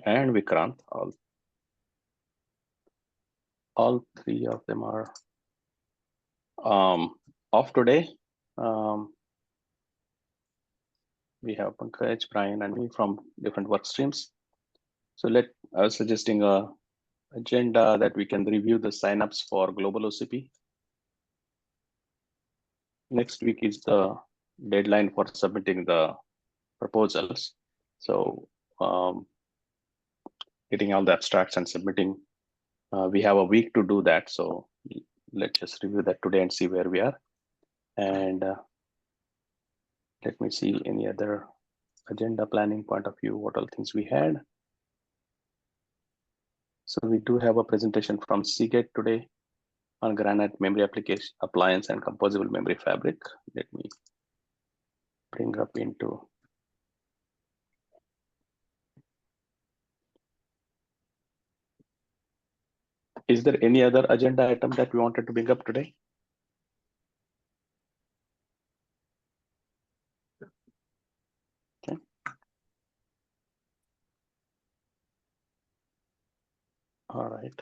and Vikrant. All three of them are off today. We have Pankaj, Brian, and me from different work streams. So I was suggesting a agenda that we can review the signups for global OCP. Next week is the deadline for submitting the proposals. So getting all the abstracts and submitting, we have a week to do that. So let's just review that today and see where we are. And let me see any other agenda planning point of view, what all things we had. So we do have a presentation from Seagate today on Granite memory application appliance and composable memory fabric. Let me bring up into. Is there any other agenda item that we wanted to bring up today? Okay. All right.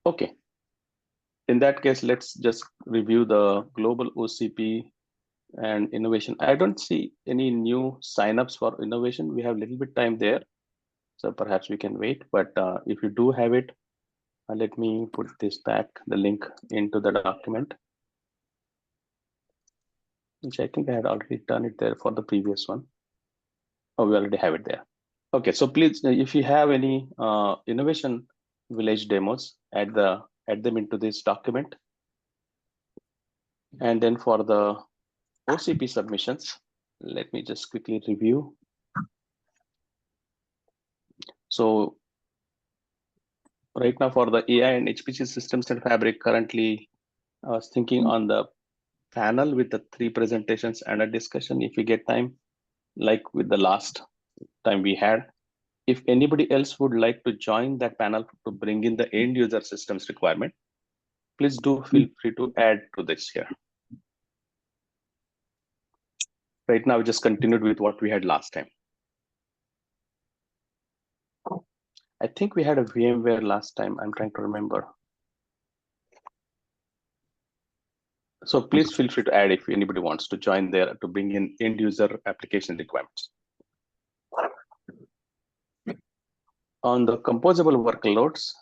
Okay. In that case, let's just review the global OCP and innovation. I don't see any new signups for innovation. We have a little bit time there, so perhaps we can wait. But if you do have it, let me put this back, the link into the document, which I think I had already done it there for the previous one. Oh, we already have it there. Okay, so please, if you have any innovation village demos, add them into this document. And then for the OCP submissions, let me just quickly review. So right now for the AI and HPC systems and fabric, currently I was thinking on the panel with the 3 presentations and a discussion if we get time, like with the last time we had. If anybody else would like to join that panel to bring in the end user systems requirement, please do feel free to add to this here. Right now, we just continued with what we had last time. I think we had a VMware last time. I'm trying to remember. So please feel free to add if anybody wants to join there to bring in end user application requirements. On the composable workloads,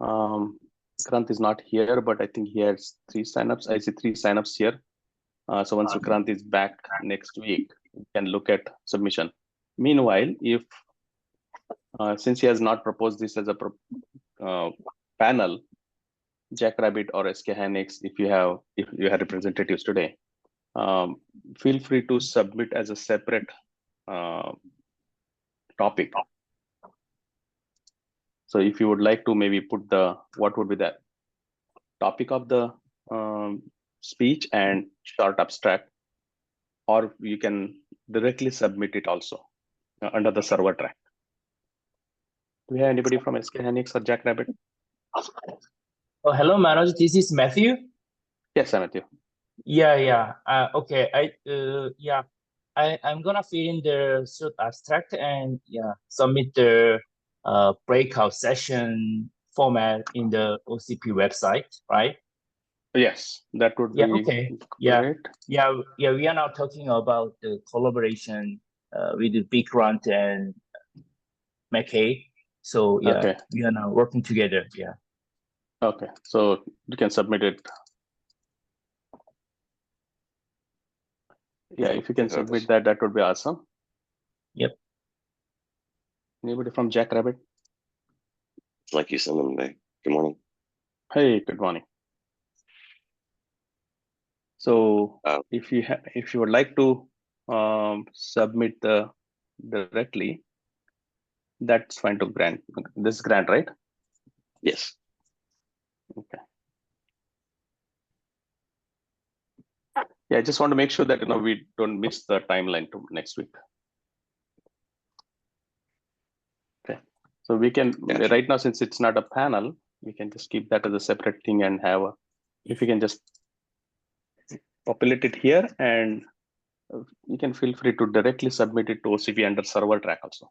Vikrant is not here, but I think he has 3 signups. I see 3 signups here. So once Vikrant is back next week, we can look at submission. Meanwhile, if since he has not proposed this as a panel, Jackrabbit or SK Hynix, if you have representatives today, feel free to submit as a separate topic. So if you would like to maybe put what would be the topic of the speech and short abstract, or you can directly submit it also under the server track. Do we have anybody from SK Hynix or Jackrabbit? Oh, hello, Manoj. This is Matthew. Yes, Matthew. Yeah. Okay. I'm gonna fill in the short abstract and submit the breakout session format in the OCP website, right? Yes, that would be okay. Great. Yeah. We are now talking about the collaboration with the Vikrant and McKay. So okay. We are now working together. Yeah. Okay, so you can submit it. Yeah, if you can submit that, that would be awesome. Yep. Anybody from Jackrabbit? It's like you send them today. Good morning. Hey, good morning. So if you would like to submit directly, that's fine to grant. This is grant, right? Yes. Okay. Yeah, I just want to make sure that we don't miss the timeline to next week. Okay. So we can right now, since it's not a panel, we can just keep that as a separate thing and have if you can just populate it here, and you can feel free to directly submit it to OCP under server track also.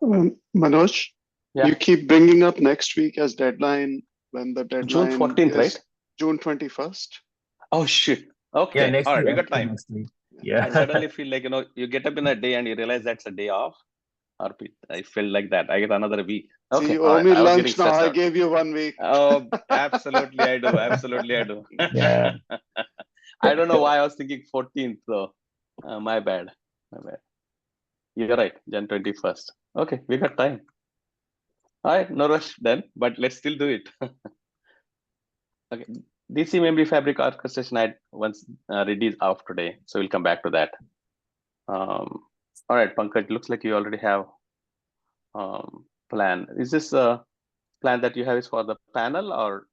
Manoj, Yeah. you keep bringing up next week as deadline when the June deadline 14th, is right? June 21st. Oh, shit. Yeah, Okay. next All right. week. We got Actually time. next week. I Yeah. suddenly feel like, you get up in a day and you realize that's a day off. I feel like that. I get another week. See, Okay. you All owe right. me I was getting lunch now. stressed I out. gave you 1 week. Oh, absolutely. I do. Absolutely. I do. Yeah. I don't know why I was thinking 14th though. My bad. My bad. You're right. Jan 21st. Okay. We got time. All right. No rush then, but let's still do it. Okay. DC memory fabric orchestration I once ready is off today. So we'll come back to that. All right, Pankaj, looks like you already have plan. Is this a plan that you have is for the panel, or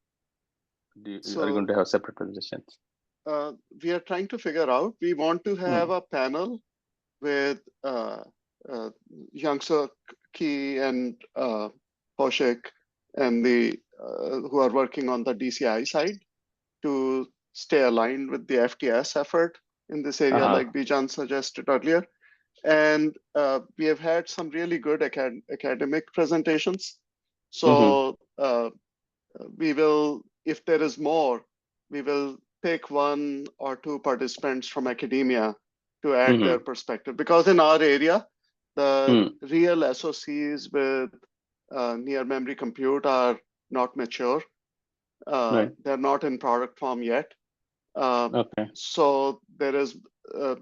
are you going to have separate presentations? We are trying to figure out. We want to have a panel with Youngsu Ki and Poshik and the who are working on the DCI side to stay aligned with the FTS effort in this area, like Bijan suggested earlier. And we have had some really good academic presentations. So we will, if there is more, we will pick 1 or 2 participants from academia to add their perspective. Because in our area, the real SOCs with near memory compute are not mature. They're not in product form yet. So there is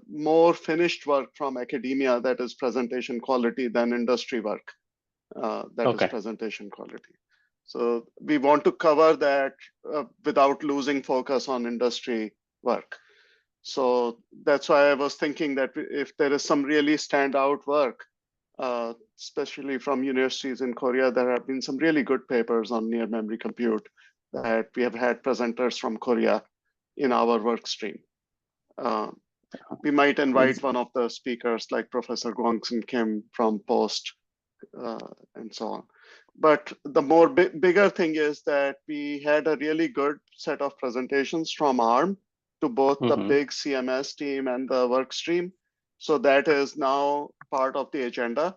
more finished work from academia that is presentation quality than industry work that is presentation quality. So we want to cover that without losing focus on industry work. So that's why I was thinking that if there is some really standout work, especially from universities in Korea, there have been some really good papers on near memory compute that we have had presenters from Korea in our work stream. We might invite one of the speakers like Professor Gwangsun Kim from Post and so on. But the more bigger thing is that we had a really good set of presentations from ARM to both the big CMS team and the work stream. So that is now part of the agenda.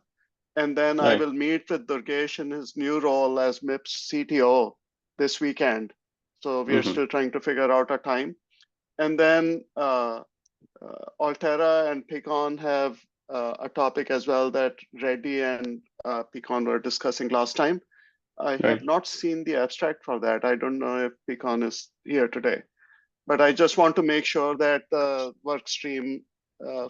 And then I will meet with Durgesh in his new role as MIPS CTO this weekend. So we are still trying to figure out a time. And then Altera and Picon have a topic as well that Reddy and Picon were discussing last time. I have not seen the abstract for that. I don't know if Picon is here today, but I just want to make sure that the work stream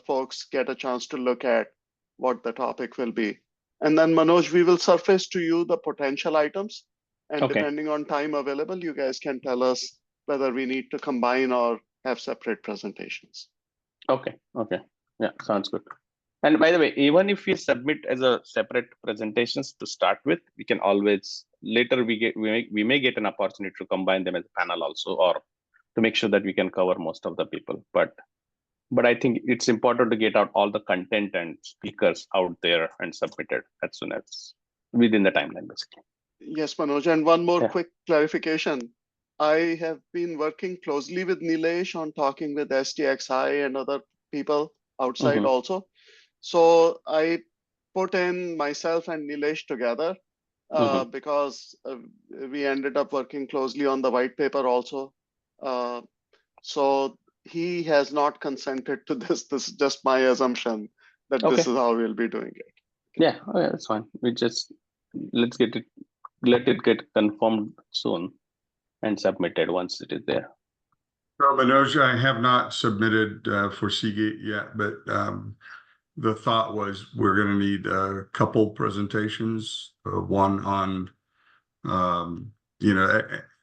folks get a chance to look at what the topic will be. And then Manoj, we will surface to you the potential items. And depending on time available, you guys can tell us whether we need to combine or have separate presentations. Okay. Yeah, sounds good. And by the way, even if we submit as a separate presentations to start with, we can always later we may get an opportunity to combine them as a panel also, or to make sure that we can cover most of the people. But I think it's important to get out all the content and speakers out there and submitted as soon as within the timeline, basically. Yes, Manoj. And one more quick clarification. I have been working closely with Nilesh on talking with STXI and other people outside also. So I put in myself and Nilesh together because we ended up working closely on the white paper also. So he has not consented to this. This is just my assumption that this is how we'll be doing it. Yeah, that's fine. We just let it get confirmed soon and submitted once it is there. So Manoj, I have not submitted for Seagate yet, but the thought was we're going to need a couple presentations, one on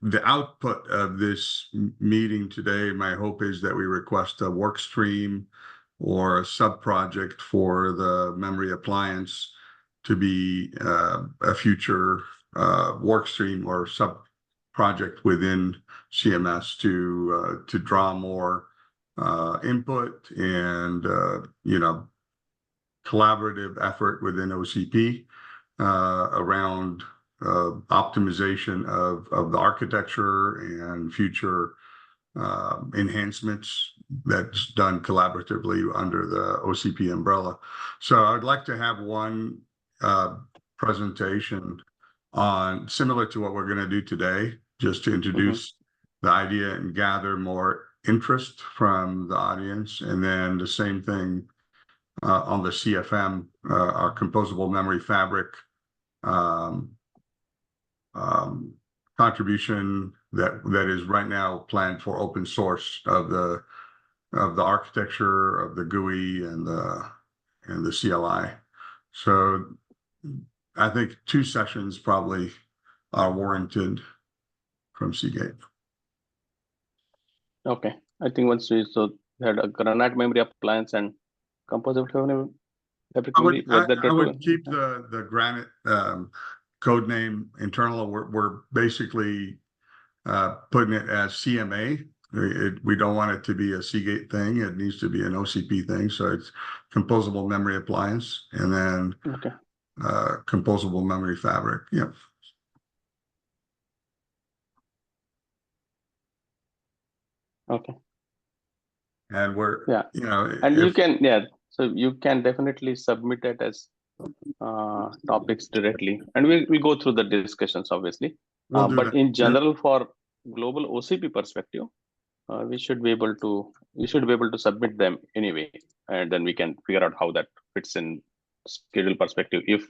the output of this meeting today. My hope is that we request a work stream or a sub-project for the memory appliance to be a future work stream or sub-project within CMS to draw more input and collaborative effort within OCP around optimization of the architecture and future enhancements that's done collaboratively under the OCP umbrella. So I'd like to have one presentation on similar to what we're going to do today, just to introduce the idea and gather more interest from the audience. And then the same thing on the CFM, our composable memory fabric contribution that is right now planned for open source of the architecture of the GUI and the CLI. So I think 2 sessions probably are warranted from Seagate. Okay, I think once we had a granite memory appliance and composable memory. I would keep the Granite code name internal. We're basically putting it as CMA. We don't want it to be a Seagate thing. It needs to be an OCP thing. So it's Composable Memory Appliance, and then Composable Memory Fabric. Yep. Okay. And we're and you can so you can definitely submit it as topics directly, and we'll go through the discussions obviously. But in general, for global OCP perspective, we should be able to submit them anyway, and then we can figure out how that fits in schedule perspective. If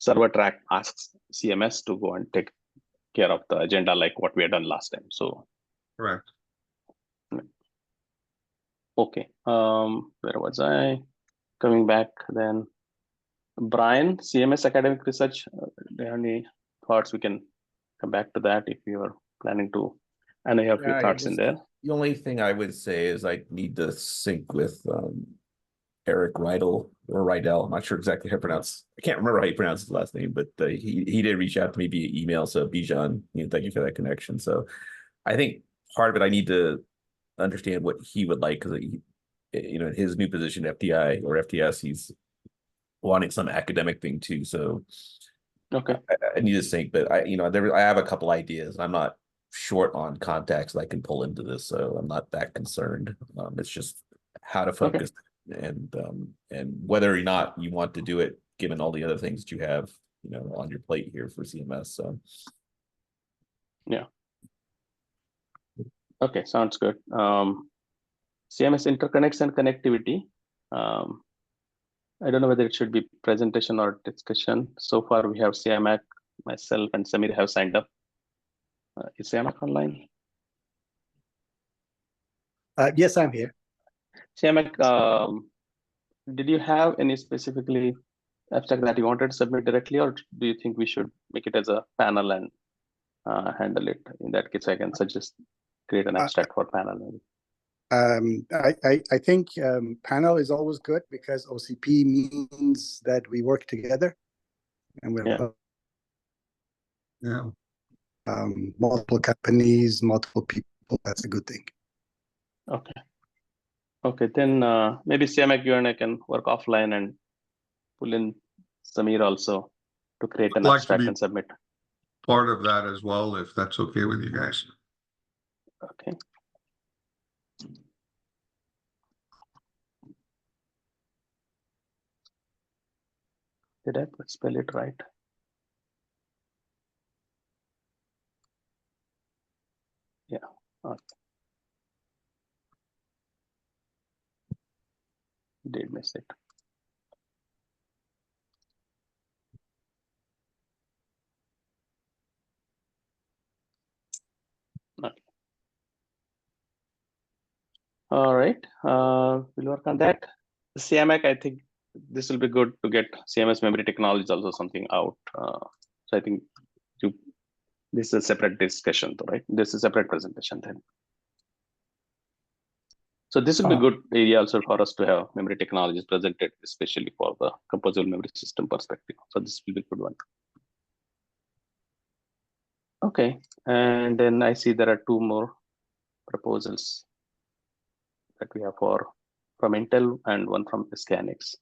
server track asks CMS to go and take care of the agenda like what we had done last time. So correct. Okay, where was I? Coming back then. Brian, CMS academic research, do you have any thoughts? We can come back to that if you are planning to. I know you have a few thoughts in there. The only thing I would say is I need to sync with Eric Rydell or Rydell. I'm not sure exactly how to pronounce. I can't remember how you pronounce his last name, but he did reach out to me via email. So Bijan, thank you for that connection. So I think part of it I need to understand what he would like, because in his new position, FTI or FTS, he's wanting some academic thing too. So okay, I need to sync, but I have a couple ideas. I'm not short on contacts that I can pull into this, so I'm not that concerned. It's just how to focus and whether or not you want to do it, given all the other things that you have, on your plate here for CMS. So yeah. Okay, sounds good. CMS interconnects and connectivity. I don't know whether it should be presentation or discussion. So far, we have Siamak, myself, and Samir have signed up. Is Siamak online? Yes, I'm here. Siamak, did you have any specifically abstract that you wanted to submit directly, or do you think we should make it as a panel and handle it? In that case, I can suggest create an abstract for panel. Maybe. I think panel is always good because OCP means that we work together, and we're multiple companies, multiple people. That's a good thing. Okay. Okay, then maybe Siamak, you and I can work offline and pull in Samir also to create an abstract and submit. Part of that as well, if that's okay with you guys. Okay. Did I spell it right? Yeah. Okay. Did miss it. Okay. All right. We'll work on that. CMAC, I think this will be good to get CMS memory technology also something out. So I think this is a separate discussion, though, right? This is a separate presentation then. So this will be a good area also for us to have memory technologies presented, especially for the composable memory system perspective. So this will be a good one. Okay, and then I see there are 2 more proposals that we have from Intel and one from Scanix.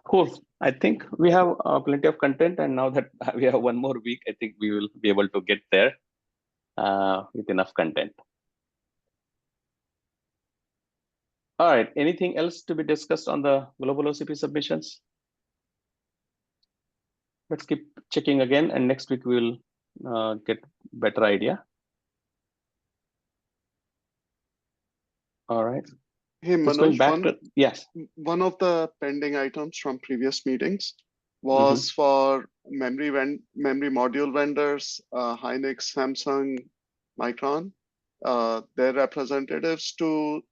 Cool. I think we have plenty of content, and now that we have 1 more week, I think we will be able to get there with enough content. All right. Anything else to be discussed on the global OCP submissions? Let's keep checking again, and next week we'll get better idea. All right. Hey, Just going Manoj, back to, yes. one of the pending items from previous meetings was for memory module vendors, Hynix, Samsung, Micron, their representatives to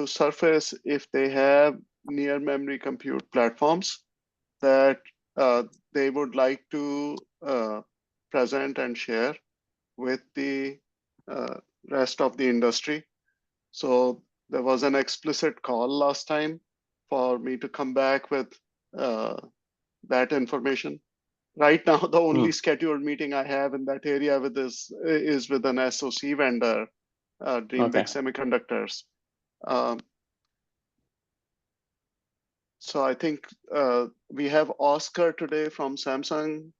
surface if they have near memory compute platforms that they would like to present and share with the rest of the industry. So there was an explicit call last time for me to come back with that information. Right now, the only scheduled meeting I have in that area with this is with an SoC vendor, Dreambig Semiconductors. So I think we have Oscar today from Samsung,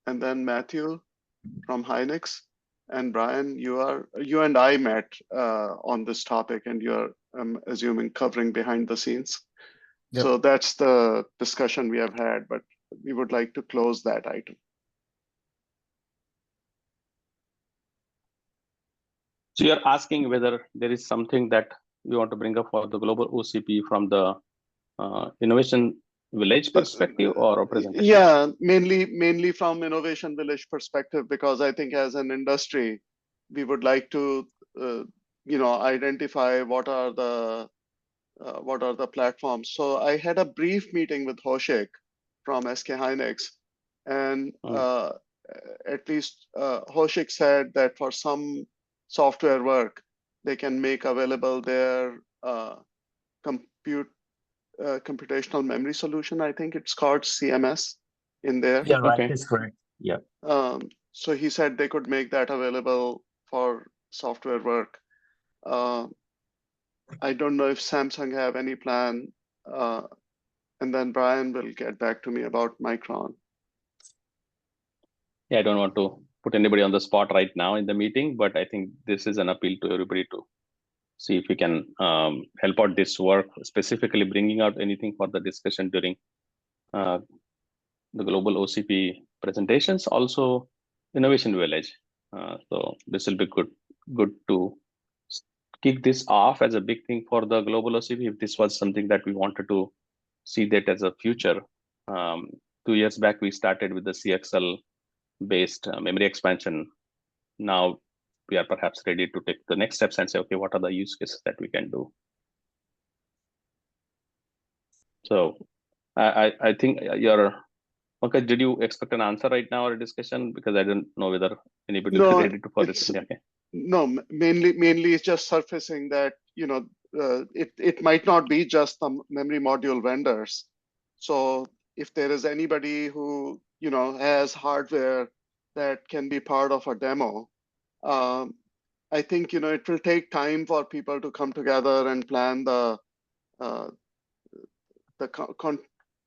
and then Matthew from Hynix. And Brian, you and I met on this topic, and you're, I'm assuming, covering behind the scenes. Yep. So that's the discussion we have had, but we would like to close that item. So you're asking whether there is something that we want to bring up for the global OCP from the Innovation Village perspective or a presentation? Yeah, mainly from Innovation Village perspective, because I think as an industry, we would like to, identify what are the platforms. So I had a brief meeting with Hoshik from SK Hynix, and at least Hoshik said that for some software work, they can make available their computational memory solution. I think it's called CMS in there. Yeah, right. That's correct. Yeah. So he said they could make that available for software work. I don't know if Samsung have any plan. And then Brian will get back to me about Micron. Yeah, I don't want to put anybody on the spot right now in the meeting, but I think this is an appeal to everybody to see if we can help out this work, specifically bringing out anything for the discussion during the global OCP presentations, also Innovation Village. So this will be good to kick this off as a big thing for the global OCP. If this was something that we wanted to see that as a future. 2 years back, we started with the CXL based memory expansion. Now we are perhaps ready to take the next steps and say, okay, what are the use cases that we can do? So I think okay, did you expect an answer right now or a discussion? Because I don't know whether anybody will be ready to for this. Okay. No, mainly it's just surfacing that, it might not be just the memory module vendors. So if there is anybody who, has hardware that can be part of a demo, I think, it will take time for people to come together and plan the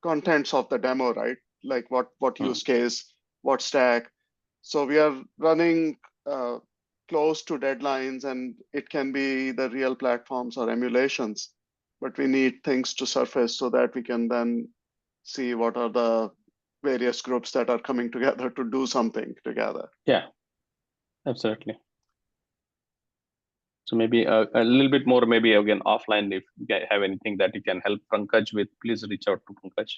contents of the demo, right? Like what use case, what stack. So we are running close to deadlines, and it can be the real platforms or emulations, but we need things to surface so that we can then see what are the various groups that are coming together to do something together. Yeah, absolutely. So maybe a little bit more, maybe again offline, if you have anything that you can help Pankaj with, please reach out to Pankaj.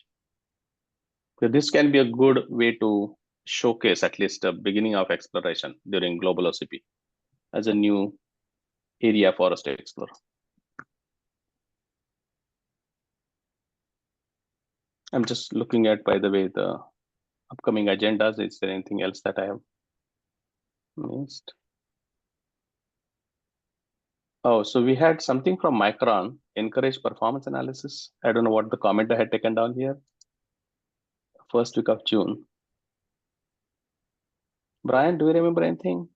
So this can be a good way to showcase at least a beginning of exploration during global OCP as a new area for us to explore. I'm just looking at, by the way, the upcoming agendas. Is there anything else that I have missed? Oh, so we had something from Micron, encourage performance analysis. I don't know what the comment I had taken down here. First week of June. Brian, do you remember anything?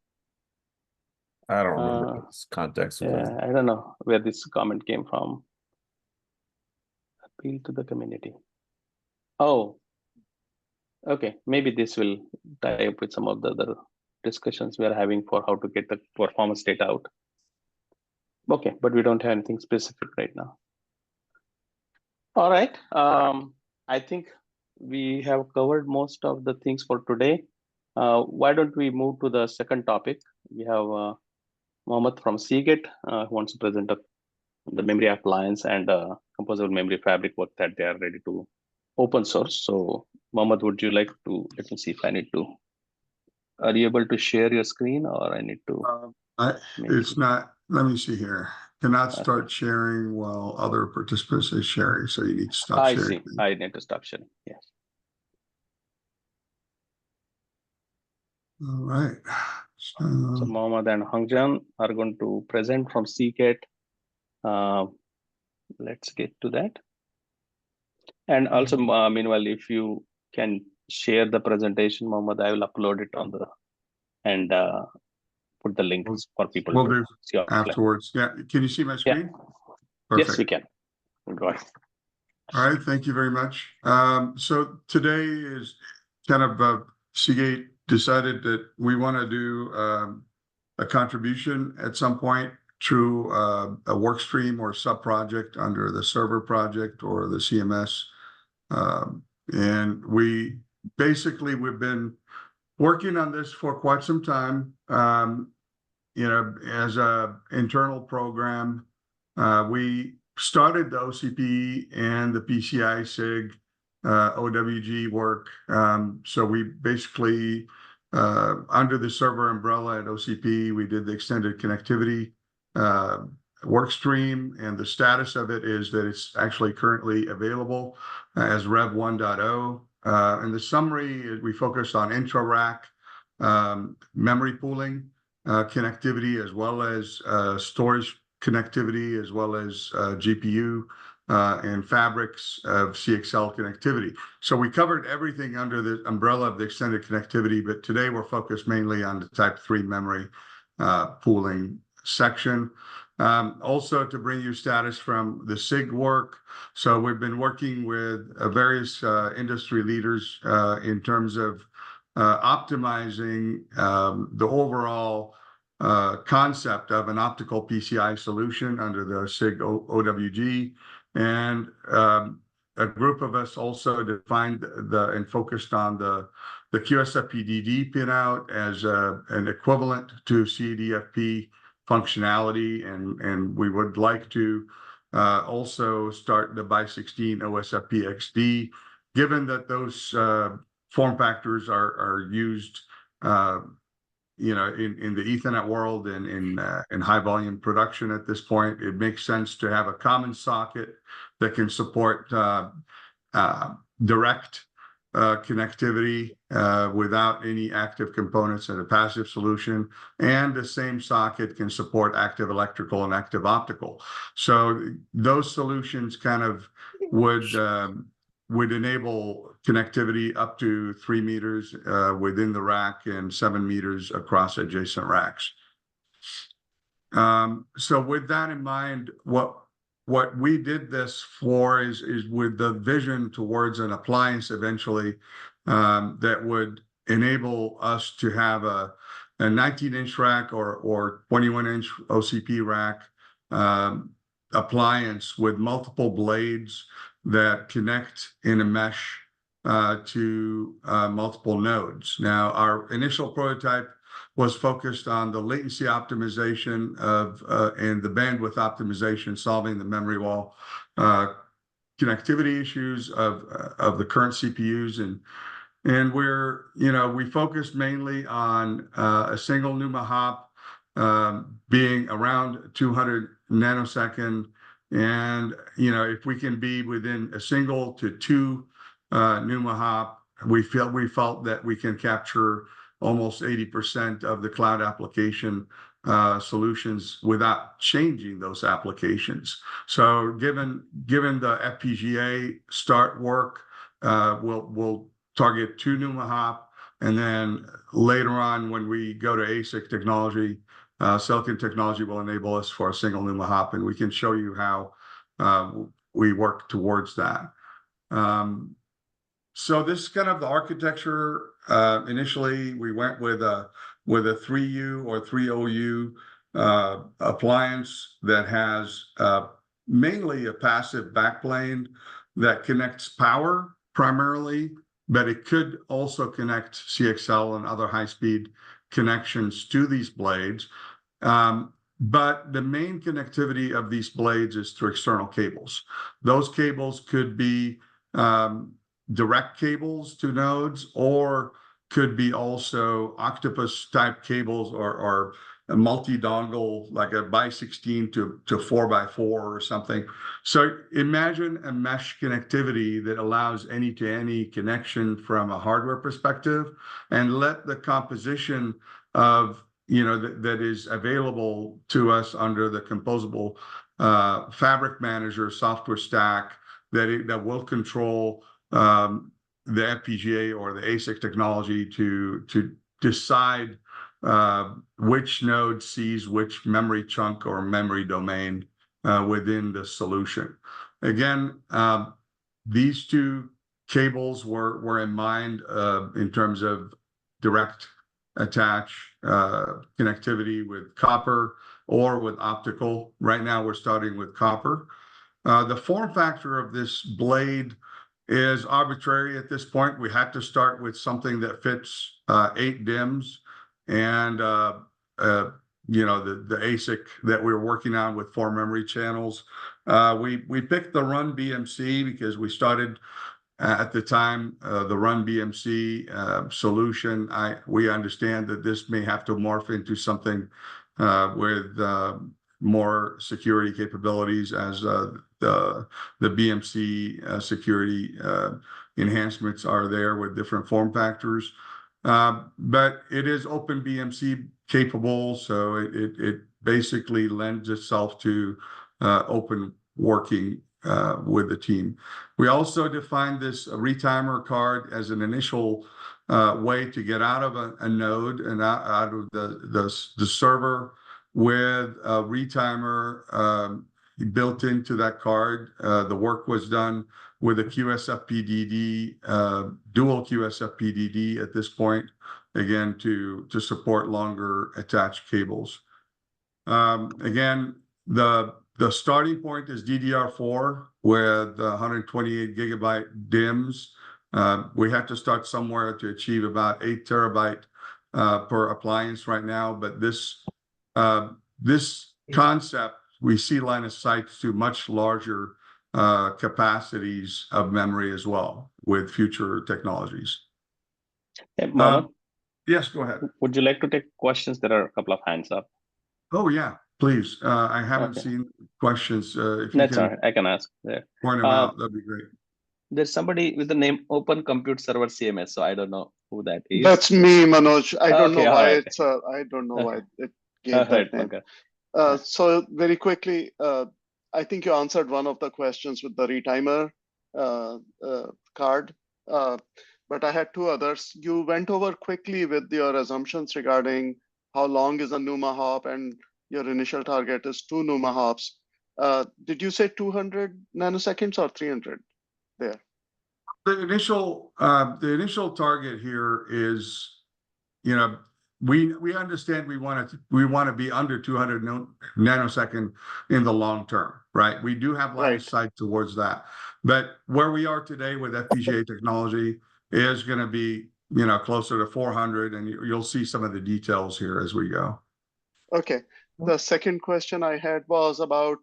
I don't remember this context. Yeah, I don't know where this comment came from. Appeal to the community. Oh, okay. Maybe this will tie up with some of the other discussions we are having for how to get the performance data out. Okay, but we don't have anything specific right now. All right. I think we have covered most of the things for today. Why don't we move to the second topic? We have Mohammed from Seagate who wants to present the memory appliance and composable memory fabric work that they are ready to open source. So Mohammed, would you like to, let me see if I need to, are you able to share your screen or I need to? It's not, let me see here. Cannot start sharing while other participants is sharing. So you need to stop I sharing. see. I need to stop sharing. Yes. All right. So Mohammed and Hongjan are going to present from Seagate. Let's get to that. And also, meanwhile, if you can share the presentation, Mohammed, I will upload it on the and put the links for people We'll to do see afterwards. Yeah. Can you see my screen? Yeah. Yes, we can. Go ahead. All right, thank you very much. So today is kind of Seagate decided that we want to do a contribution at some point through a work stream or sub-project under the server project or the CMS. And we basically, we've been working on this for quite some time. You know, as a internal program, we started the OCP and the PCI SIG OWG work. So we basically, under the server umbrella at OCP, we did the extended connectivity work stream, and the status of it is that it's actually currently available as Rev 1.0. In the summary, we focused on intra-rack memory pooling, connectivity, as well as storage connectivity, as well as GPU and fabrics of CXL connectivity. So we covered everything under the umbrella of the extended connectivity, but today we're focused mainly on the type 3 memory pooling section. Also to bring you status from the SIG work. So we've been working with various industry leaders in terms of optimizing the overall concept of an optical PCI solution under the SIG OWG. And a group of us also defined and focused on the QSFP-DD pinout as an equivalent to CDFP functionality. And we would like to also start the by 16 OSFP-XD, given that those form factors are used you know, in the Ethernet world and in high volume production at this point. It makes sense to have a common socket that can support direct connectivity without any active components in a passive solution, and the same socket can support active electrical and active optical. So those solutions kind of would enable connectivity up to 3 meters within the rack and 7 meters across adjacent racks. So with that in mind, what we did this for is with the vision towards an appliance eventually that would enable us to have a 19-inch rack or 21-inch OCP rack appliance with multiple blades that connect in a mesh to multiple nodes. Now, our initial prototype was focused on the latency optimization of and the bandwidth optimization, solving the memory wall connectivity issues of the current CPUs. And we're, you know, we focused mainly on a single NUMA hop being around 200 nanosecond. And, you know, if we can be within a single to 2 NUMA hop, we felt that we can capture almost 80% of the cloud application solutions without changing those applications. So given the FPGA start work, we'll target 2 NUMA hop, and then later on when we go to ASIC technology, silicon technology will enable us for a single NUMA hop, and we can show you how we work towards that. So this is kind of the architecture. Initially, we went with a 3U or 3OU appliance that has mainly a passive backplane that connects power primarily, but it could also connect CXL and other high-speed connections to these blades. But the main connectivity of these blades is through external cables. Those cables could be direct cables to nodes, or could be also octopus type cables, or a multi-dongle, like a by 16 to 4x4 or something. So imagine a mesh connectivity that allows any-to-any connection from a hardware perspective, and let the composition of, you know, that is available to us under the Composable Fabric Manager software stack that will control the FPGA or the ASIC technology to decide which node sees which memory chunk or memory domain within the solution. Again, these two cables were in mind in terms of direct attach connectivity with copper or with optical. Right now, we're starting with copper. The form factor of this blade is arbitrary at this point. We had to start with something that fits 8 DIMMs, and you know, the ASIC that we were working on with 4 memory channels. We picked the Run BMC because we started at the time the Run BMC solution. We understand that this may have to morph into something with more security capabilities as the BMC security enhancements are there with different form factors. But it is Open BMC capable, so it basically lends itself to open working with the team. We also defined this retimer card as an initial way to get out of a node and out of the server with a retimer built into that card. The work was done with a QSFP-DD, dual QSFP-DD at this point, again, to support longer attached cables. Again, the starting point is DDR4 with 128 gigabyte DIMMs. We have to start somewhere to achieve about 8 terabyte per appliance right now, but this concept, we see line of sight to much larger capacities of memory as well with future technologies. Hey, Mohammed, Yes, go ahead. would you like to take questions? There are a couple of hands up. Oh, yeah, please. I haven't Okay. seen questions. If you That's can all right. I can ask there. point them out, that'd be great. There's somebody with the name Open Compute Server CMS, so I don't know who that is. That's me, Manoj. I don't Okay, know all why right. it's I don't know why it gave All right, that name. okay. So very quickly, I think you answered one of the questions with the retimer card, but I had 2 others. You went over quickly with your assumptions regarding how long is a NUMA hop, and your initial target is 2 NUMA hops. Did you say 200 nanoseconds or 300 there? The initial target here is, you know, we understand we want to be under 200 nanosecond in the long term, right? We do have line of sight towards that, but where we are today with FPGA technology is going to be, you know, closer to 400, and you'll see some of the details here as we go. Okay. The second question I had was about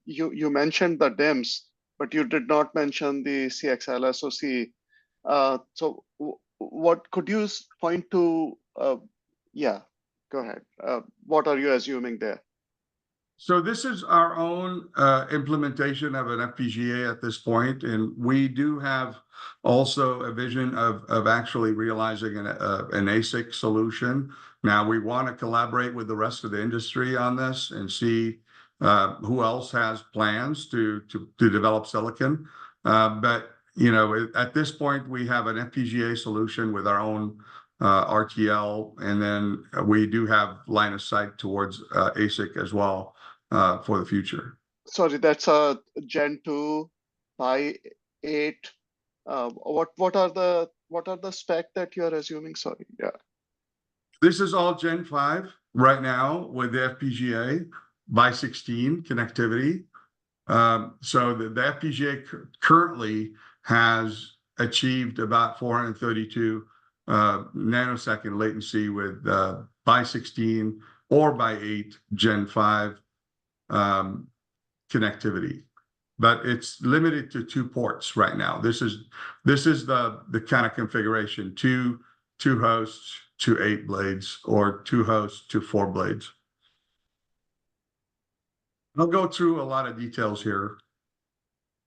you mentioned the DIMMs, but you did not mention the CXL SoC. So what could you point to? Yeah, go ahead. What are you assuming there? So this is our own implementation of an FPGA at this point, and we do have also a vision of actually realizing an ASIC solution. Now we want to collaborate with the rest of the industry on this and see who else has plans to develop silicon. But you know, at this point, we have an FPGA solution with our own RTL, and then we do have line of sight towards ASIC as well for the future. Sorry, that's a Gen 2 by 8. What are the spec that you are assuming? Sorry, yeah. This is all Gen 5 right now with the FPGA by 16 connectivity. So the FPGA currently has achieved about 432 nanosecond latency with by 16 or by 8 Gen 5 connectivity. But it's limited to 2 ports right now. This is the kind of configuration: two hosts to 8 blades, or 2 hosts to 4 blades. I'll go through a lot of details here.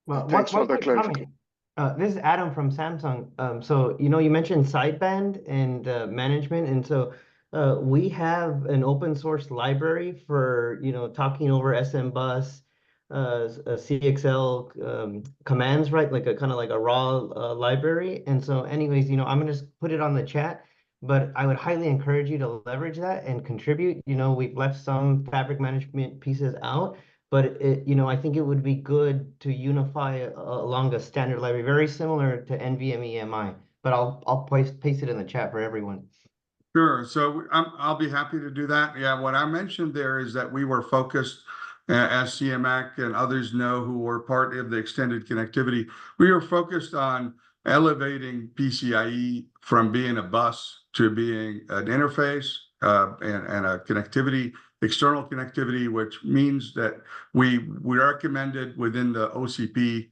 Well, Thanks for one the quick clarification. comment. This is Adam from Samsung. So, you mentioned sideband and management. And so we have an open source library for, talking over SM bus, CXL commands, right? Like a kind of like a raw library. And so anyways, I'm going to just put it on the chat, but I would highly encourage you to leverage that and contribute. We've left some fabric management pieces out, but I think it would be good to unify along a standard library, very similar to NVMe EMI. But I'll paste it in the chat for everyone. Sure. So I'll be happy to do that. Yeah, what I mentioned there is that we were focused, as CMAC and others know who were part of the extended connectivity, we were focused on elevating PCIe from being a bus to being an interface and a connectivity, external connectivity, which means that we recommended within the OCP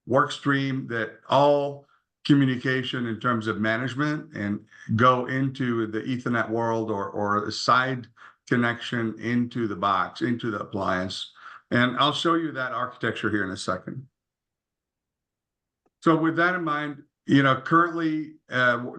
work stream that all communication in terms of management and go into the Ethernet world or a side connection into the box, into the appliance. And I'll show you that architecture here in a second. So with that in mind, currently,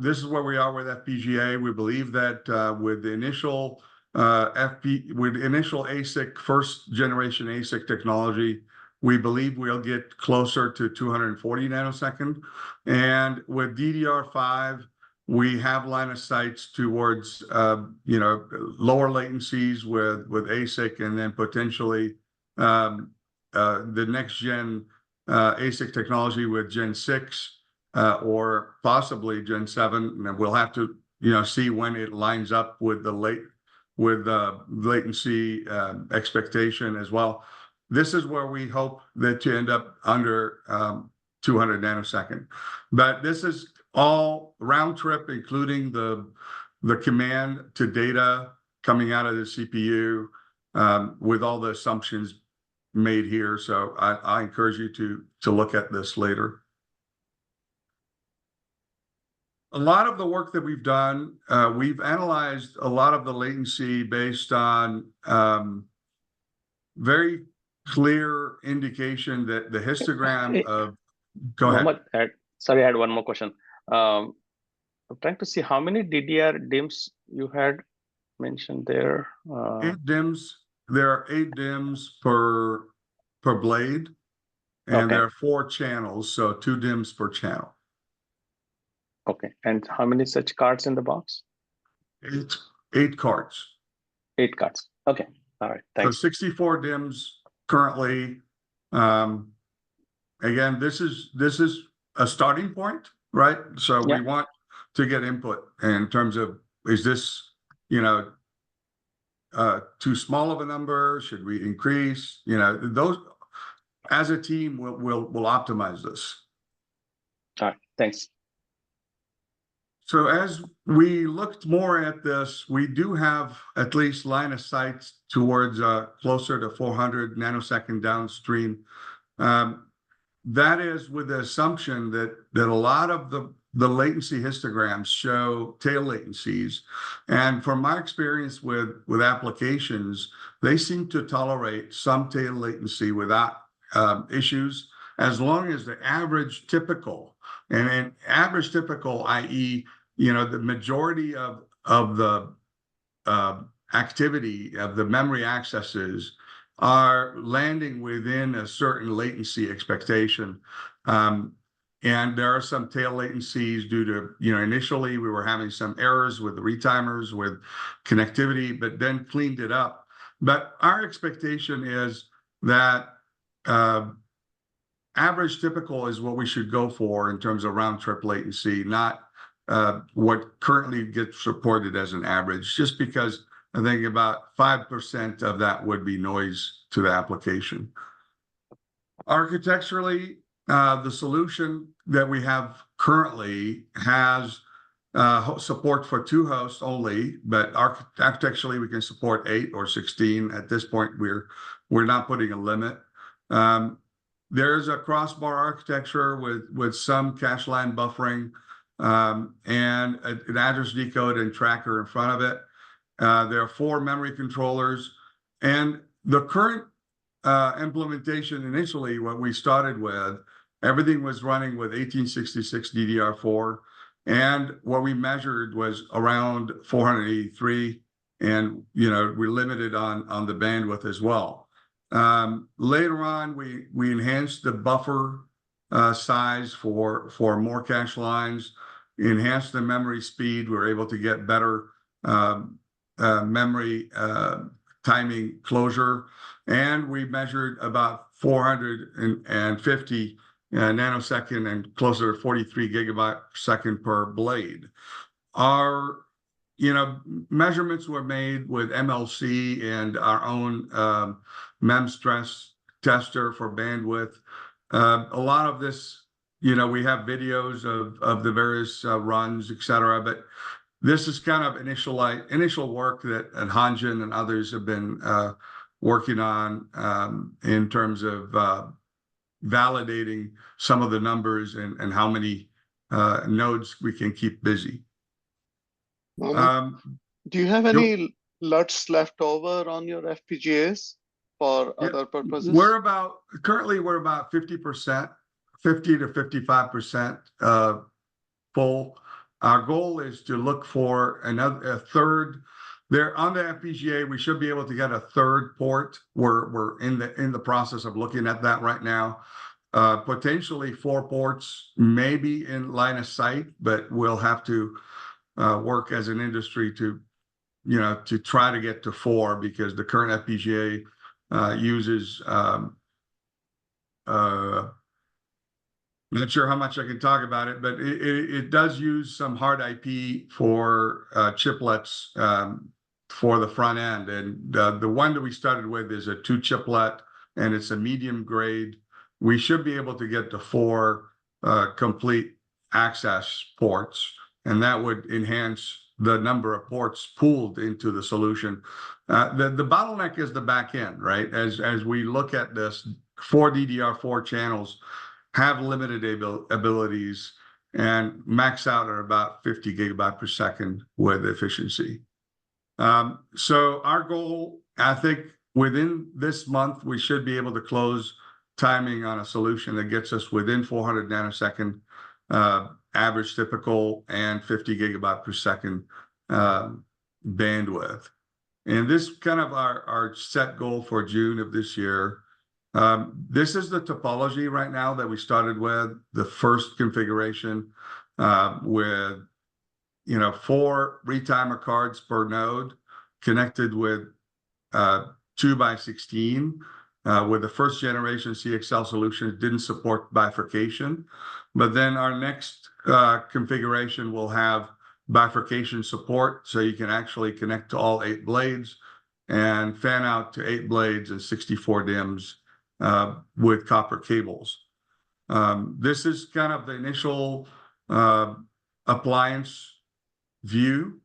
this is where we are with FPGA. We believe that with the initial initial ASIC, first generation ASIC technology, we believe we'll get closer to 240 nanosecond. And with DDR5, we have line of sights towards lower latencies with ASIC, and then potentially the next gen ASIC technology with Gen 6 or possibly Gen 7. And we'll have to see when it lines up with the latency expectation as well. This is where we hope that to end up under 200 nanosecond. But this is all round trip, including the command to data coming out of the CPU with all the assumptions made here. So I encourage you to look at this later. A lot of the work that we've done, we've analyzed a lot of the latency based on very clear indication that the histogram of... Go ahead. Sorry, I had one more question. I'm trying to see how many DDR DIMMs you had mentioned there. 8 DIMMs. There are 8 DIMMs per blade, and there are 4 channels, so 2 DIMMs per channel. Okay, and how many such cards in the box? 8 cards. 8 cards. Okay, all right. Thanks. So 64 DIMMs currently. Again, this is a starting point, right? So we want to get input in terms of, is this too small of a number? Should we increase? Those, as a team, we'll optimize this. All right, thanks. So as we looked more at this, we do have at least line of sight towards closer to 400 nanosecond downstream. That is with the assumption that a lot of the latency histograms show tail latencies. And from my experience with applications, they seem to tolerate some tail latency without issues, as long as the average typical, and an average typical, i.e., the majority of the activity of the memory accesses are landing within a certain latency expectation. And there are some tail latencies due to, initially we were having some errors with the retimers, with connectivity, but then cleaned it up. But our expectation is that average typical is what we should go for in terms of round trip latency, not what currently gets reported as an average, just because I think about 5% of that would be noise to the application. Architecturally, the solution that we have currently has support for 2 hosts only, but architecturally we can support 8 or 16. At this point, we're not putting a limit. There's a crossbar architecture with some cache line buffering and an address decode and tracker in front of it. There are 4 memory controllers, and the current implementation initially, what we started with, everything was running with 1866 DDR4, and what we measured was around 483, and we're limited on the bandwidth as well. Later on, we enhanced the buffer size for more cache lines, enhanced the memory speed. We were able to get better memory timing closure, and we measured about 450 nanosecond and closer to 43 gigabyte per second per blade. Our measurements were made with MLC and our own MEM stress tester for bandwidth. A lot of this, we have videos of the various runs, etc. But this is kind of initial work that Hanjin and others have been working on in terms of validating some of the numbers and how many nodes we can keep busy. Do you have any LUTs left over on your FPGAs for other purposes? Currently we're about 50%, 50 to 55% full. Our goal is to look for a third. There on the FPGA, we should be able to get a third port. We're in the process of looking at that right now. Potentially 4 ports, maybe in line of sight, but we'll have to work as an industry to try to get to 4, because the current FPGA uses I'm not sure how much I can talk about it, but it does use some hard IP for chiplets for the front end. And the one that we started with is a 2 chiplet, and it's a medium grade. We should be able to get to 4 complete access ports, and that would enhance the number of ports pooled into the solution. The bottleneck is the back end, right? As we look at this, 4 DDR4 channels have limited abilities and max out at about 50 gigabyte per second with efficiency. So our goal, I think within this month, we should be able to close timing on a solution that gets us within 400 nanosecond average typical and 50 gigabyte per second bandwidth. And this kind of our set goal for June of this year. This is the topology right now that we started with, the first configuration with 4 retimer cards per node connected with 2x16. With the first generation CXL solution, it didn't support bifurcation, but then our next configuration will have bifurcation support, so you can actually connect to all 8 blades and fan out to 8 blades and 64 DIMMs with copper cables. This is kind of the initial appliance view.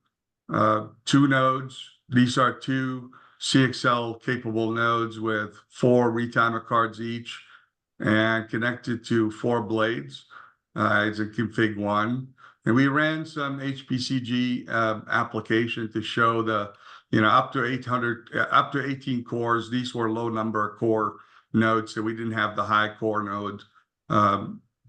2 nodes. These are 2 CXL capable nodes with 4 retimer cards each and connected to 4 blades. It's a config 1. And we ran some HPCG application to show the, up to 18 cores. These were low number core nodes, so we didn't have the high core node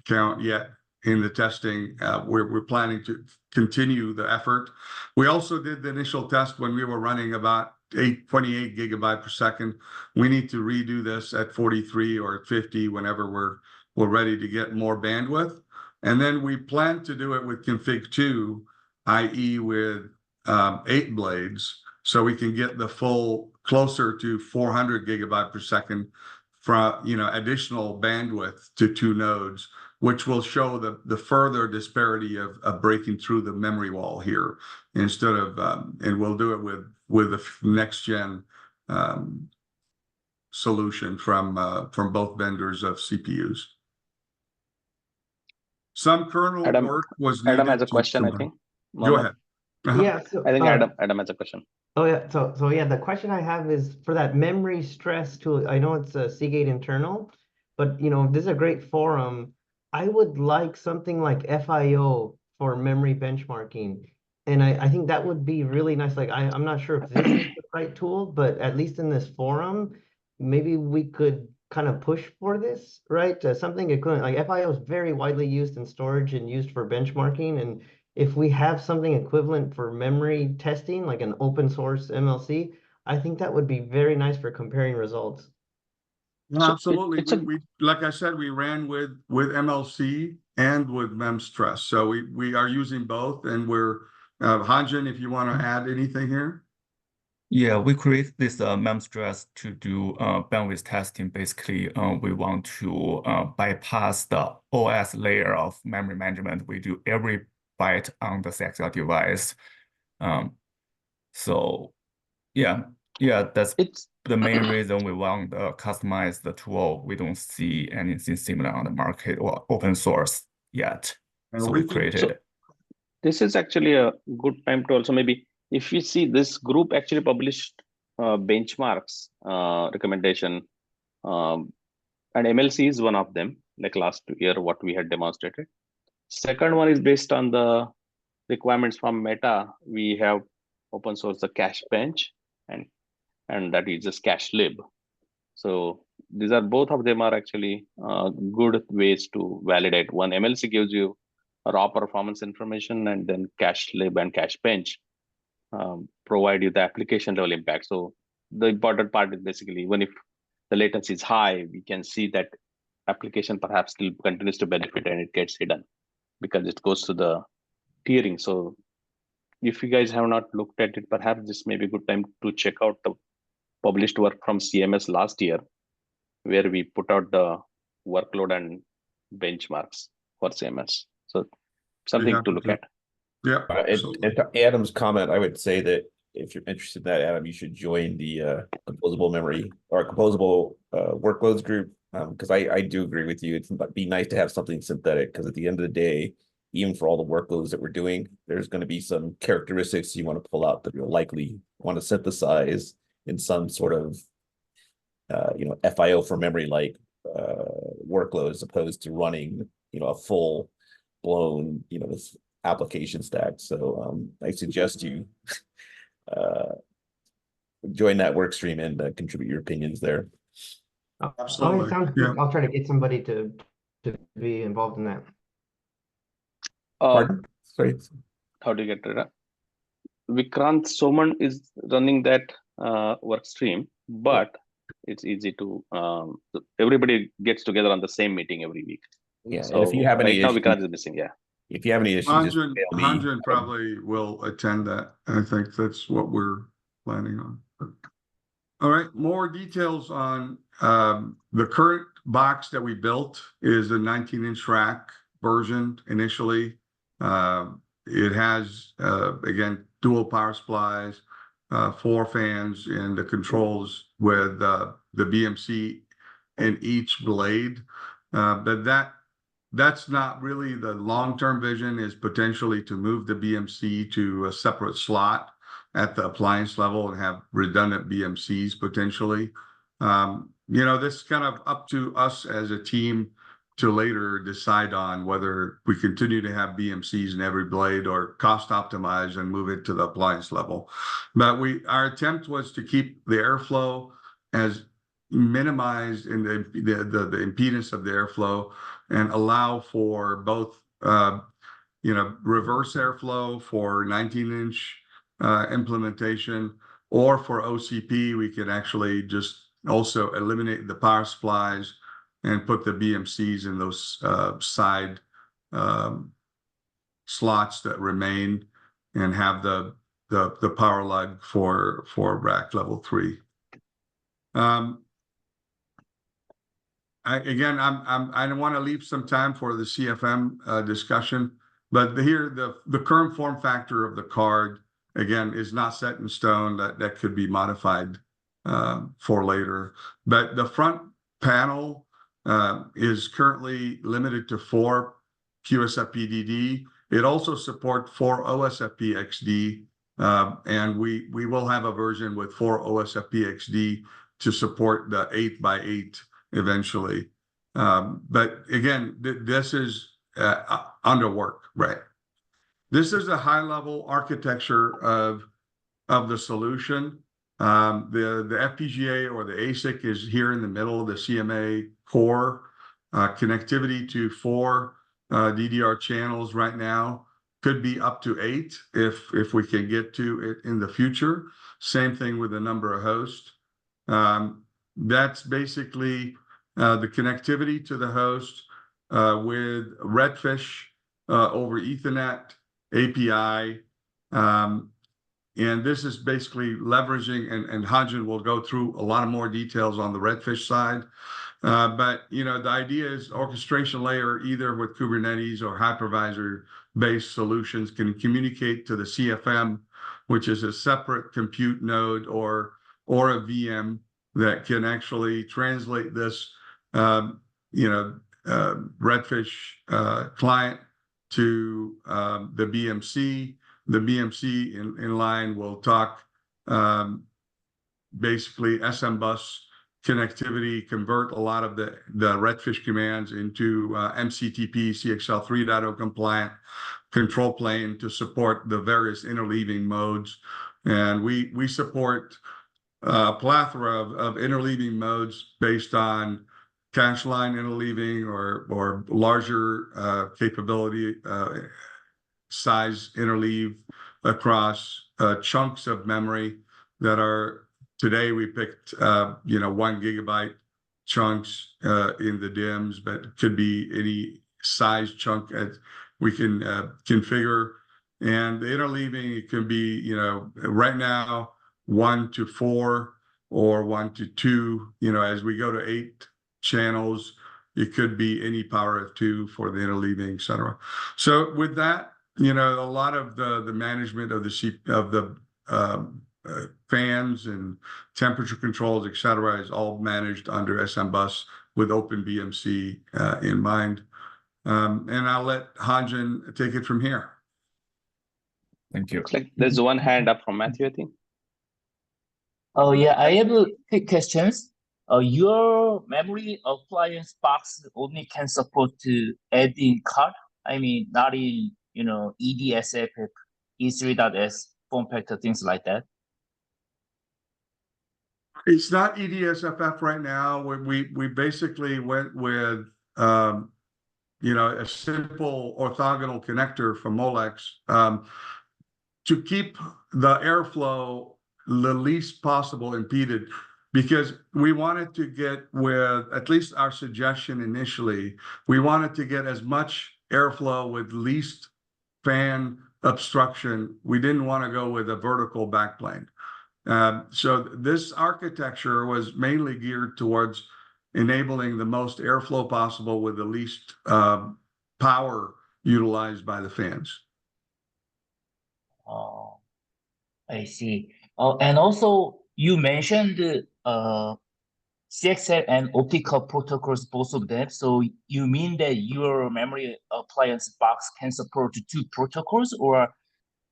count yet in the testing. We're planning to continue the effort. We also did the initial test when we were running about 28 gigabyte per second. We need to redo this at 43 or at 50 whenever we're ready to get more bandwidth. And then we plan to do it with config 2, i.e. with 8 blades, so we can get the full closer to 400 gigabyte per second from additional bandwidth to 2 nodes, which will show the further disparity of breaking through the memory wall here instead of and we'll do it with the next gen solution from both vendors of CPUs. some kernel Adam- work was needed. Adam has a to question, I combine. think. Go Mohammed. ahead. Uh-huh. Yeah, so, I think Adam has a question. oh yeah, so yeah, the question I have is for that memory stress tool. I know it's a Seagate internal, but this is a great forum. I would like something like FIO for memory benchmarking. And I think that would be really nice. Like I'm not sure if this is the right tool, but at least in this forum, maybe we could kind of push for this, right? Something equivalent. Like FIO is very widely used in storage and used for benchmarking. And if we have something equivalent for memory testing, like an open source MLC, I think that would be very nice for comparing results. No, So absolutely. it's a- We like I said, we ran with MLC and with memstress. So we are using both, and we're Hanjin, if you want to add anything here. Yeah, we create this memstress to do bandwidth testing. Basically, we want to bypass the OS layer of memory management. We do every byte on the CXL device. So yeah, that's It's the main reason we want to customize the tool. We don't see anything similar on the market or open source yet. So we created it. This is actually a good time to also maybe, if you see this group actually published benchmarks recommendation, and MLC is one of them, like last year what we had demonstrated. Second one is based on the requirements from Meta. We have open source the cache bench, and that is just cache lib. So these are, both of them are actually good ways to validate. One, MLC gives you raw performance information, and then cache lib and cache bench provide you the application level impact. So the important part is basically, even if the latency is high, we can see that application perhaps still continues to benefit and it gets hidden because it goes to the tiering. So if you guys have not looked at it, perhaps this may be a good time to check out the published work from CMS last year, where we put out the workload and benchmarks for CMS. So something to look at. Yeah. And to Adam's comment, I would say that if you're interested in that, Adam, you should join the composable memory or composable workloads group, because I do agree with you. It'd be nice to have something synthetic, because at the end of the day, even for all the workloads that we're doing, there's going to be some characteristics you want to pull out that you'll likely want to synthesize in some sort of FIO for memory like workload, as opposed to running a full blown this application stack. So I suggest you join that work stream and contribute your opinions there. Absolutely. Sounds good. Yeah. I'll try to get somebody to be involved in that. Pardon? Sorry. How do you get rid of Vikrant Soman is running that work stream, but it's easy to everybody gets together on the same meeting every week. Yeah, So and if you have any right now issues, Vikrant is missing. Yeah. if you have any issues, just mail me. Hanjin probably will attend that. I think that's what we're planning on. All right, more details on the current box that we built is a 19-inch rack version initially. It has, again, dual power supplies, 4 fans, and the controls with the BMC in each blade. But that's not really the long-term vision, is potentially to move the BMC to a separate slot at the appliance level and have redundant BMCs potentially. This is kind of up to us as a team to later decide on whether we continue to have BMCs in every blade or cost optimize and move it to the appliance level. But our attempt was to keep the airflow as minimized in the impedance of the airflow, and allow for both reverse airflow for 19-inch implementation, or for OCP we could actually just also eliminate the power supplies and put the BMCs in those side slots that remain, and have the power lug for rack level 3. I don't want to leave some time for the CFM discussion, but here the current form factor of the card, again, is not set in stone. That could be modified for later. But the front panel is currently limited to 4 QSFP-DD. It also supports 4 OSFP-XD, and we will have a version with 4 OSFP-XD to support the 8x8 eventually. But again, this is under work, right? This is a high-level architecture of the solution. The FPGA or the ASIC is here in the middle of the CMA core. Connectivity to 4 DDR channels right now, could be up to 8 if we can get to it in the future. Same thing with the number of hosts. That's basically the connectivity to the host with Redfish over Ethernet API. And this is basically leveraging, and Hanjin will go through a lot of more details on the Redfish side. But the idea is orchestration layer, either with Kubernetes or hypervisor-based solutions, can communicate to the CFM, which is a separate compute node or a VM that can actually translate this, Redfish client to the BMC. The BMC in line will talk basically SM bus connectivity, convert a lot of the Redfish commands into MCTP CXL 3.0 compliant control plane to support the various interleaving modes. And we support a plethora of interleaving modes based on cache line interleaving or larger capability size interleave across chunks of memory that are today we picked 1 gigabyte chunks in the DIMMs, but could be any size chunk as we can configure. And the interleaving, it can be right now 1 to 4 or 1 to 2. As we go to 8 channels, it could be any power of 2 for the interleaving, etc. So with that, a lot of the management of the fans and temperature controls, etc., is all managed under SM Bus with OpenBMC in mind. And I'll let Hanjin take it from here. Thank you. Looks like there's one hand up from Matthew, I think. Oh yeah, I have a quick questions. Your memory appliance box only can support to add in card. I mean, not in EDSF, E3.S form factor, things like that. It's not EDSFF right now. We basically went with a simple orthogonal connector from Molex to keep the airflow the least possible impeded, because we wanted to get, with at least our suggestion initially, we wanted to get as much airflow with least fan obstruction. We didn't want to go with a vertical backplane. So this architecture was mainly geared towards enabling the most airflow possible with the least power utilized by the fans. Oh, I see. Oh, and also you mentioned CXL and optical protocols, both of them. So you mean that your memory appliance box can support 2 protocols, or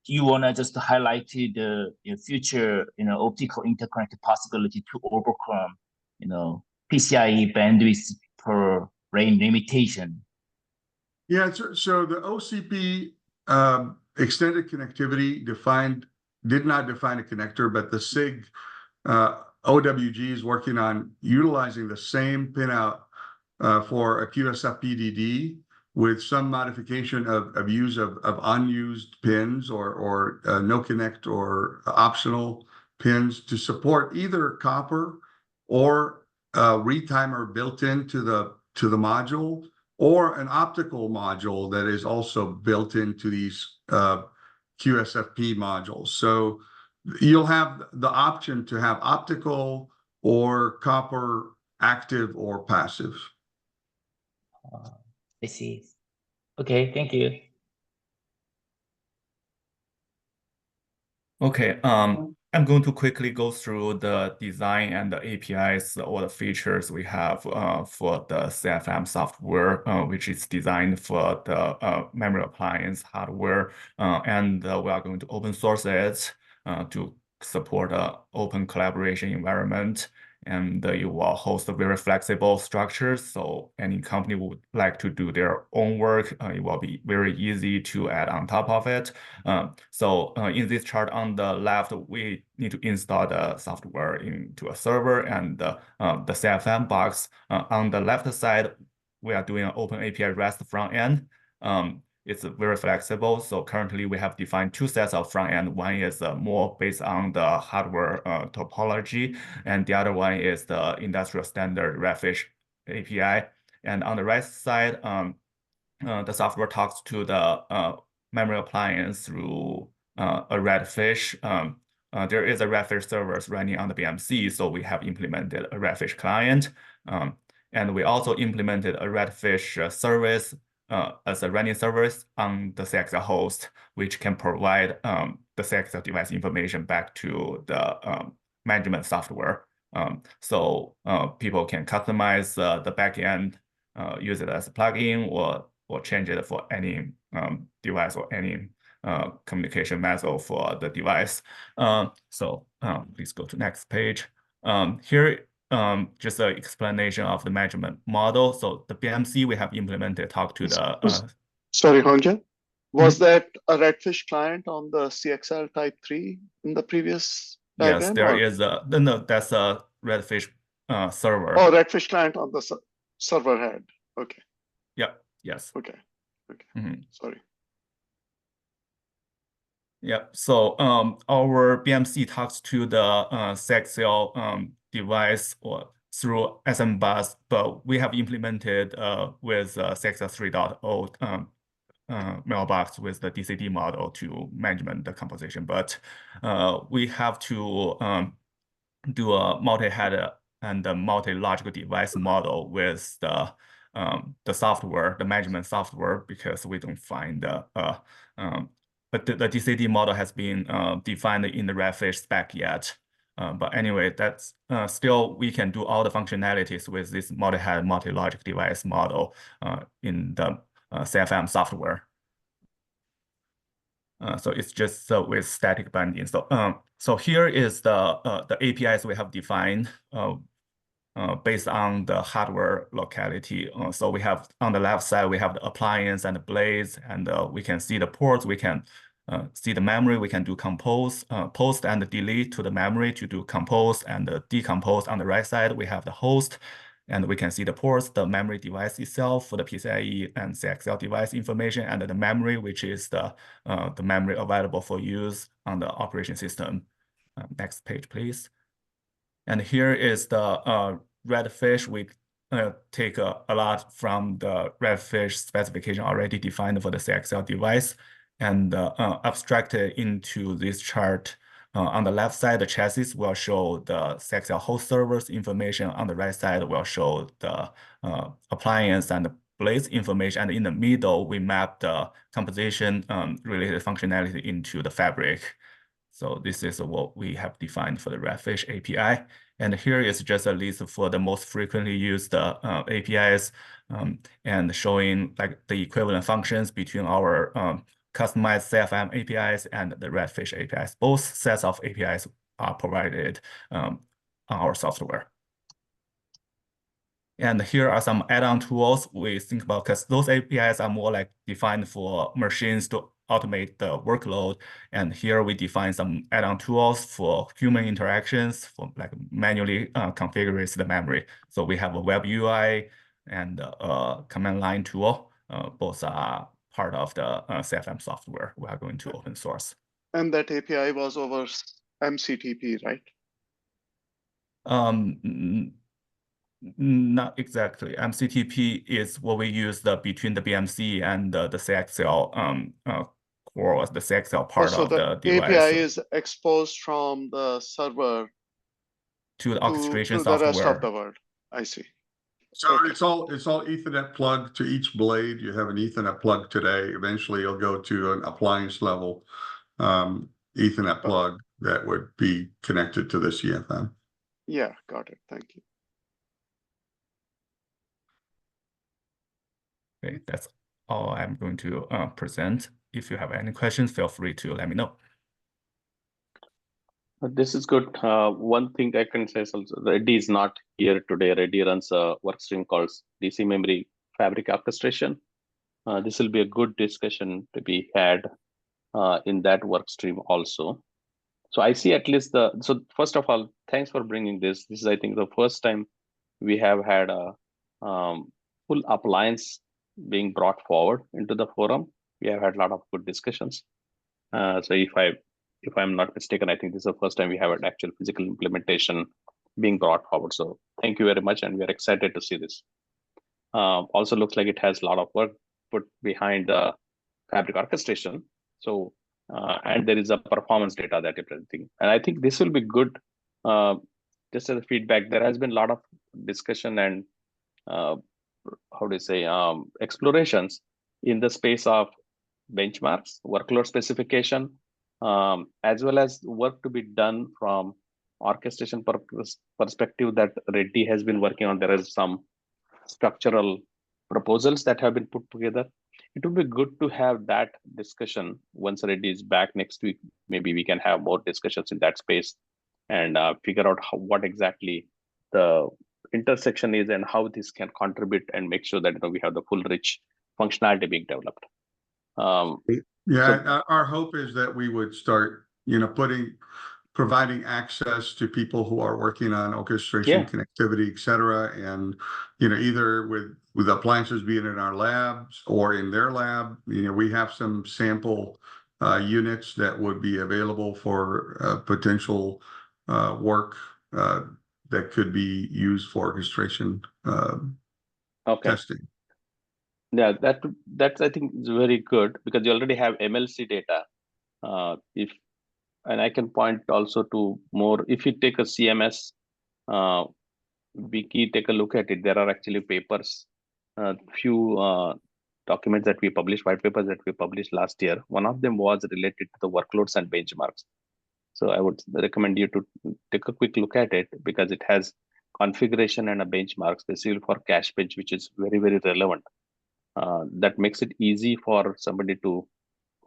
you want to just highlight the future, optical interconnect possibility to overcome, PCIe bandwidth per range limitation? Yeah, so the OCP extended connectivity did not define a connector, but the SIG OWG is working on utilizing the same pinout for a QSFP-DD with some modification of use of unused pins or no connect or optional pins to support either copper or retimer built into the module, or an optical module that is also built into these QSFP modules. So you'll have the option to have optical or copper active or passive. I see. Okay, thank you. Okay. I'm going to quickly go through the design and the APIs or the features we have for the CFM software, which is designed for the memory appliance hardware, and we are going to open source it to support an open collaboration environment. And you will host a very flexible structure. So any company would like to do their own work, it will be very easy to add on top of it. So in this chart on the left, we need to install the software into a server and the CFM box. On the left side, we are doing an open API REST front end. It's very flexible. So currently we have defined two sets of front end. One is more based on the hardware topology, and the other one is the industrial standard Redfish API. And on the right side, the software talks to the memory appliance through a Redfish. There is a Redfish servers running on the BMC, so we have implemented a Redfish client. And we also implemented a Redfish service as a running service on the CXL host, which can provide the CXL device information back to the management software. So people can customize the backend, use it as a plugin, or change it for any device or any communication method for the device. So please go to next page. Here, just an explanation of the management model. So the BMC we have implemented talk to the. Sorry, Hongjian. Was that a Redfish client on the CXL Type 3 in the previous diagram? Yes, there is a no. That's a Redfish server. Oh, Redfish client on the server head. Okay. Yeah. Yes. Okay. Okay. Sorry. Yeah. So our BMC talks to the CXL device or through SM bus, but we have implemented with CXL 3.0 mailbox with the DCD model to management the composition. But we have to do a multi-head and a multi-logical device model with the software, the management software, because we don't find but the DCD model has been defined in the Redfish spec yet. But anyway, that's still we can do all the functionalities with this multi-head, multi-logic device model in the CFM software. So it's just with static binding. So here is the APIs we have defined based on the hardware locality. So we have on the left side, we have the appliance and the blades, and we can see the ports. We can see the memory. We can do compose, post and delete to the memory to do compose and decompose. On the right side, we have the host, and we can see the ports, the memory device itself for the PCIe and CXL device information, and the memory, which is the memory available for use on the operation system. Next page, please. And here is the Redfish. We take a lot from the Redfish specification already defined for the CXL device and abstracted into this chart. On the left side, the chassis will show the CXL host servers information. On the right side, will show the appliance and the blades information. And in the middle, we map the composition related functionality into the fabric. So this is what we have defined for the Redfish API. And here is just a list for the most frequently used APIs and showing like the equivalent functions between our customized CFM APIs and the Redfish APIs. Both sets of APIs are provided on our software. And here are some add-on tools we think about, because those APIs are more like defined for machines to automate the workload. And here we define some add-on tools for human interactions, for like manually configure the memory. So we have a web UI and a command line tool. Both are part of the CFM software we are going to open source. And that API was over MCTP, right? Not exactly. MCTP is what we use between the BMC and the CXL core, the CXL part of the device. API is exposed from the server to the orchestration to software. The rest of the world. I see. So okay. it's all Ethernet plug to each blade. You have an Ethernet plug today. Eventually, you'll go to an appliance level. Ethernet plug that would be connected to the CFM. Yeah, got it. Thank you. Okay, that's all I'm going to present. If you have any questions, feel free to let me know. This is good. One thing I can say is also Reddy is not here today. Reddy runs a work stream called DC Memory Fabric Orchestration. This will be a good discussion to be had in that work stream also. So I see at least so first of all, thanks for bringing this. This is, I think, the first time we have had a full appliance being brought forward into the forum. We have had a lot of good discussions. So if I'm not mistaken, I think this is the first time we have an actual physical implementation being brought forward. So thank you very much, and we are excited to see this. Also looks like it has a lot of work put behind the fabric orchestration. So and there is a performance data that you're presenting, and I think this will be good. Just as a feedback, there has been a lot of discussion and how do you say explorations in the space of benchmarks, workload specification, as well as work to be done from orchestration perspective that Reddy has been working on. There is some structural proposals that have been put together. It would be good to have that discussion once Reddy is back next week. Maybe we can have more discussions in that space and figure out what exactly the intersection is and how this can contribute and make sure that we have the full rich functionality being developed. Our hope is that we would start, providing access to people who are working on orchestration, connectivity, et cetera, and either with appliances being in our labs or in their lab. We have some sample units that would be available for potential work that could be used for orchestration testing. Yeah, that's I think is very good because you already have MLC data. And I can point also to more. If you take a CMS wiki, take a look at it. There are actually papers, few documents that we published, white papers that we published last year. One of them was related to the workloads and benchmarks. So I would recommend you to take a quick look at it because it has configuration and a benchmark specifically for cache bench, which is very, very relevant. That makes it easy for somebody who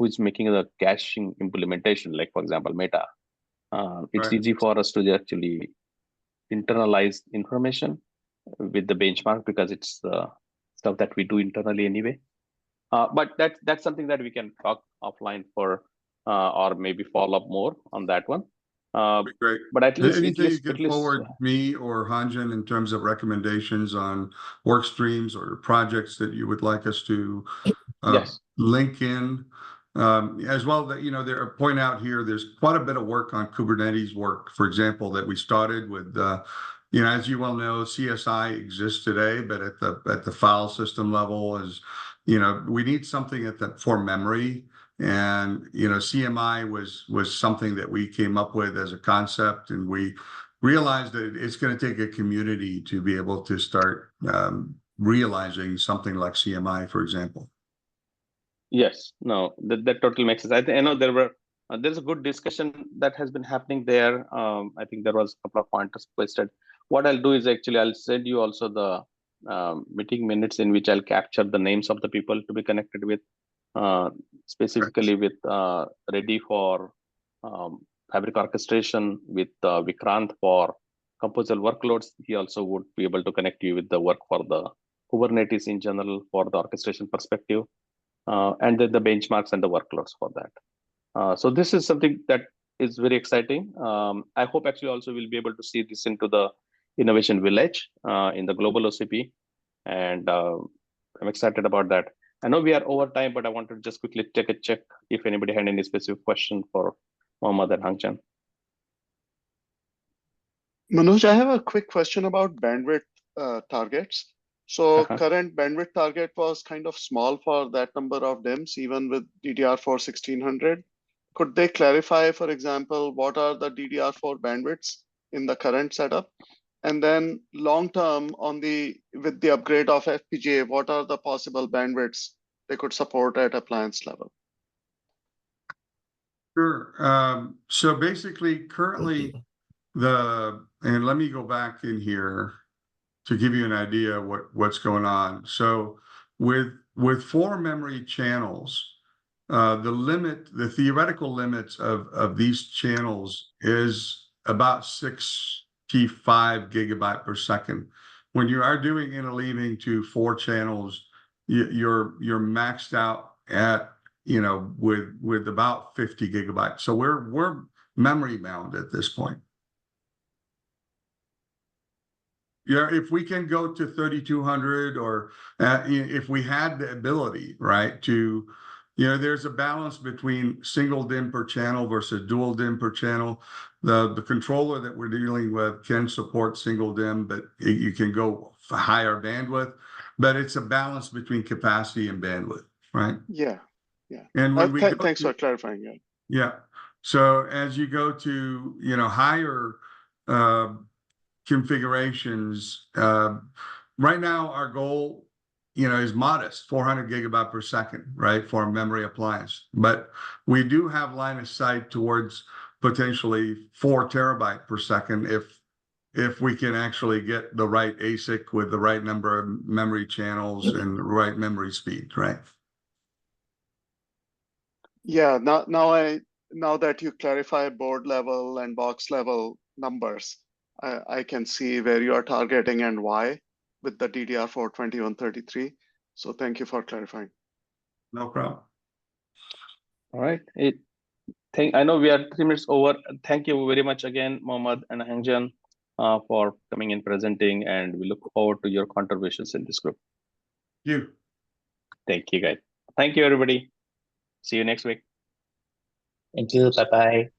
is making the caching implementation, like for example, Meta. It's easy for us to actually internalize information with the benchmark because it's stuff that we do internally anyway. But that's something that we can talk offline for, or maybe follow up more on that one. Great. But at least you can forward me or Hanjan in terms of recommendations on work streams or projects that you would like us to link in. As well, that there point out here, there's quite a bit of work on Kubernetes work, for example, that we started with. As you well know, CSI exists today, but at the file system level, we need something for memory. And CMI was something that we came up with as a concept, and we realized that it's going to take a community to be able to start realizing something like CMI, for example. Yes, no, that totally makes sense. I know there's a good discussion that has been happening there. I think there was a couple of pointers posted. What I'll do is actually I'll send you also the meeting minutes in which I'll capture the names of the people to be connected with. Specifically with Reddy for fabric orchestration, with Vikrant for composable workloads. He also would be able to connect you with the work for the Kubernetes in general for the orchestration perspective, and then the benchmarks and the workloads for that. So this is something that is very exciting. I hope actually also we'll be able to see this into the innovation village in the global OCP, and I'm excited about that. I know we are over time, but I want to just quickly take a check if anybody had any specific question for Mohammad and Hangchan. Manoj, I have a quick question about bandwidth targets. So current bandwidth target was kind of small for that number of DIMMs, even with DDR4 1600. Could they clarify, for example, what are the DDR4 bandwidths in the current setup? And then long term with the upgrade of FPGA, what are the possible bandwidths they could support at appliance level? Sure. So basically, currently, and let me go back in here to give you an idea what's going on. So with 4 memory channels, the theoretical limits of these channels is about 65 gigabyte per second. When you are doing interleaving to 4 channels, you're maxed out at, you know, with about 50 gigabytes. So we're memory bound at this point. Yeah, if we can go to 3200, or if we had the ability, right, to, you know, there's a balance between single DIMM per channel versus dual DIMM per channel. The controller that we're dealing with can support single DIMM, but you can go for higher bandwidth, but it's a balance between capacity and bandwidth, right? Yeah, yeah. And when we Thanks for clarifying that. Yeah. So as you go to, you know, higher configurations, right now our goal, you know, is modest, 400 gigabyte per second, right, for a memory appliance. But we do have line of sight towards potentially 4 terabyte per second if we can actually get the right ASIC with the right number of memory channels and the right memory speed, right? Yeah, now that you clarify board level and box level numbers, I can see where you are targeting and why with the DDR4 2133. So thank you for clarifying. No problem. All right. I know we are 3 minutes over. Thank you very much again, Mohammed and Hangjan, for coming and presenting, and we look forward to your contributions in this group. You. Thank you, guys. Thank you, everybody. See you next week. Thank you. Bye-bye.